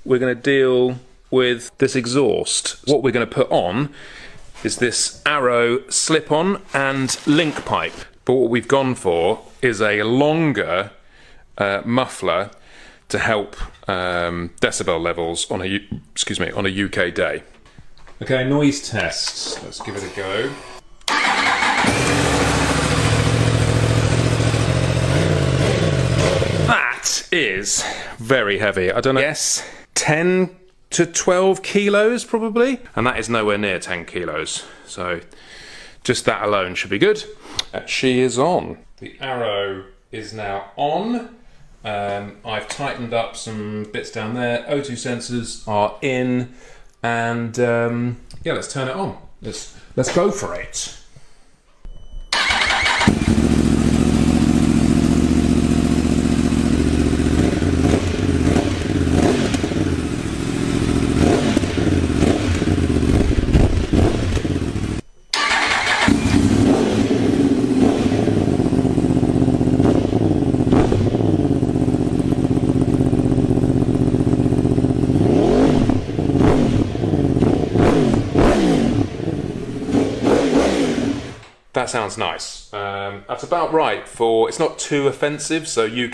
we're going to deal with this exhaust. What we're going to put on is this Arrow slip-on and link pipe. But what we've gone for is a longer muffler to help decibel levels on a UK day. Okay, noise test. Let's give it a go. That is very heavy. I don't know. Yes, 10 to 12 kilos probably, and that is nowhere near 10 kilos. So just that alone should be good. She is on. The Arrow is now on. I've tightened up some bits down there. O2 sensors are in, and yeah, let's turn it on. Let's go for it. That sounds nice. That's about right for, it's not too offensive, so UK